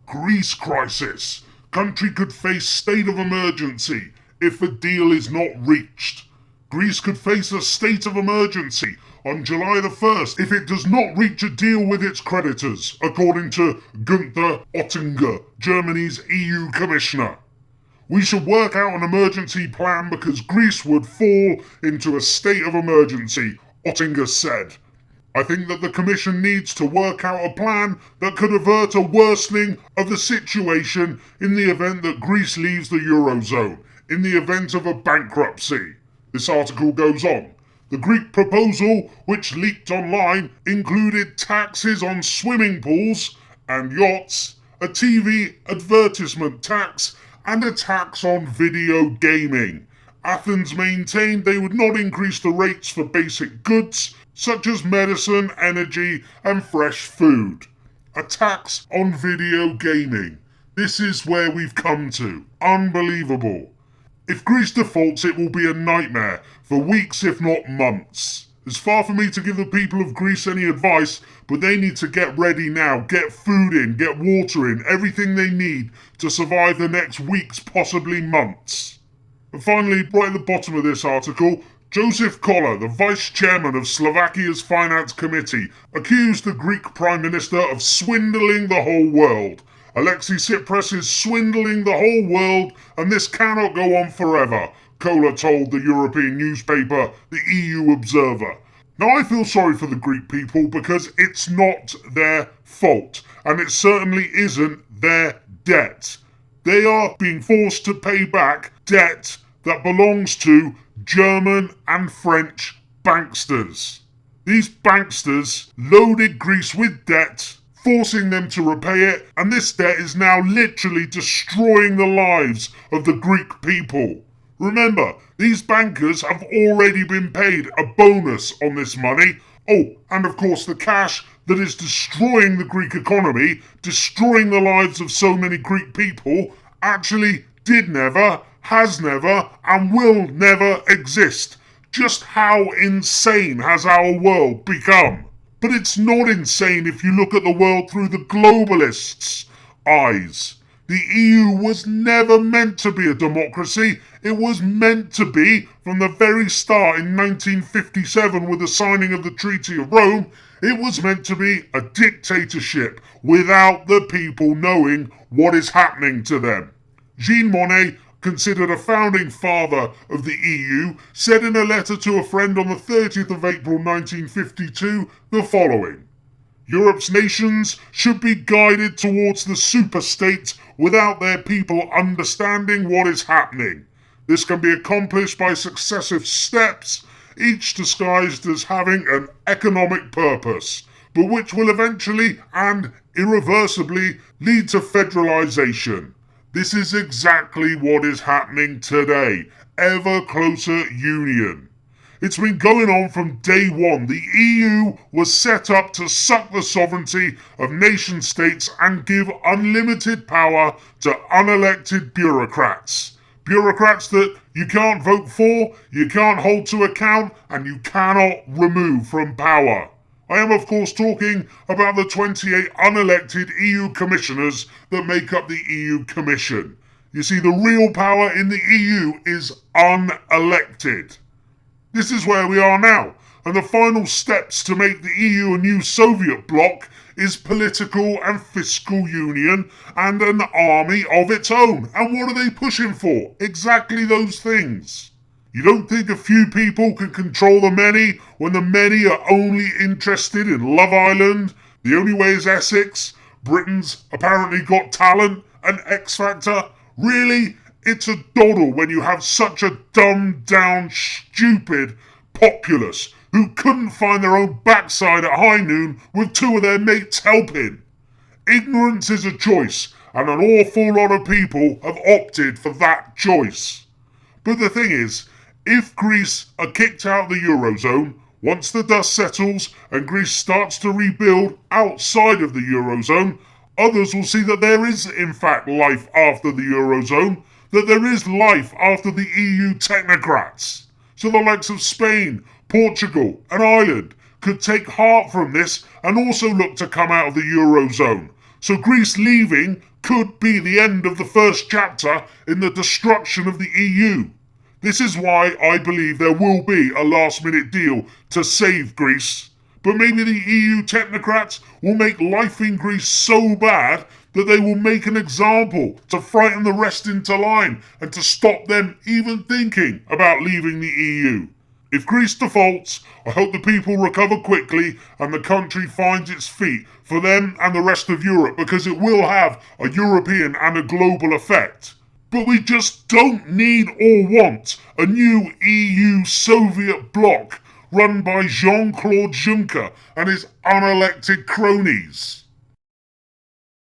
Greece crisis. Country could face state of emergency if a deal is not reached. Greece could face a state of emergency on July the 1st if it does not reach a deal with its creditors, according to Günther Oettinger, Germany's EU Commissioner. We should work out an emergency plan because Greece would fall into a state of emergency, Oettinger said. I think that the Commission needs to work out a plan that could avert a worsening of the situation in the event that Greece leaves the Eurozone, in the event of a bankruptcy. This article goes on. The Greek proposal, which leaked online, included taxes on swimming pools and yachts, a TV advertisement tax, and a tax on video gaming. Athens maintained they would not increase the rates for basic goods, such as medicine, energy, and fresh food. A tax on video gaming. This is where we've come to. Unbelievable. If Greece defaults, it will be a nightmare for weeks, if not months. It's far from me to give the people of Greece any advice, but they need to get ready now, get food in, get water in, everything they need to survive the next weeks, possibly months. And finally, right at the bottom of this article, Joseph Koller, the vice chairman of Slovakia's finance committee, accused the Greek prime minister of swindling the whole world. Alexis Tsipras is swindling the whole world, and this cannot go on forever, Koller told the European newspaper, the EU Observer. Now I feel sorry for the Greek people because it's not their fault, and it certainly isn't their debt. They are being forced to pay back debt that belongs to German and French banksters. These banksters loaded Greece with debt, forcing them to repay it, and this debt is now literally destroying the lives of the Greek people. Remember, these bankers have already been paid a bonus on this money. Oh, and of course the cash that is destroying the Greek economy, destroying the lives of so many Greek people, actually did never, has never, and will never exist. Just how insane has our world become? But it's not insane if you look at the world through the globalists' eyes. The EU was never meant to be a democracy. It was meant to be, from the very start in 1957 with the signing of the Treaty of Rome, it was meant to be a dictatorship without the people knowing what is happening to them. Jean Monnet, considered a founding father of the EU, said in a letter to a friend on the 30th of April 1952 the following: Europe's nations should be guided towards the superstate without their people understanding what is happening. This can be accomplished by successive steps, each disguised as having an economic purpose, but which will eventually and irreversibly lead to federalization. This is exactly what is happening today. Ever closer union. It's been going on from day one. The EU was set up to suck the sovereignty of nation states and give unlimited power to unelected bureaucrats. Bureaucrats that you can't vote for, you can't hold to account, and you cannot remove from power. I am of course talking about the 28 unelected EU commissioners that make up the EU Commission. You see, the real power in the EU is unelected. This is where we are now, and the final steps to make the EU a new Soviet bloc is political and fiscal union and an army of its own. And what are they pushing for? Exactly those things. You don't think a few people can control the many when the many are only interested in Love Island, The Only Way is Essex, Britain's Apparently Got Talent, and X Factor? Really? It's a doddle when you have such a dumbed down, stupid populace who couldn't find their own backside at high noon with two of their mates helping. Ignorance is a choice, and an awful lot of people have opted for that choice. But the thing is, if Greece are kicked out of the Eurozone, once the dust settles and Greece starts to rebuild outside of the Eurozone, others will see that there is in fact life after the Eurozone, that there is life after the EU technocrats. So the likes of Spain, Portugal and Ireland could take heart from this and also look to come out of the Eurozone. So Greece leaving could be the end of the first chapter in the destruction of the EU. This is why I believe there will be a last-minute deal to save Greece. But maybe the EU technocrats will make life in Greece so bad that they will make an example to frighten the rest into line and to stop them even thinking about leaving the EU. If Greece defaults, I hope the people recover quickly and the country finds its feet for them and the rest of Europe, because it will have a European and a global effect. But we just don't need or want a new EU Soviet bloc run by Jean-Claude Juncker and his unelected cronies.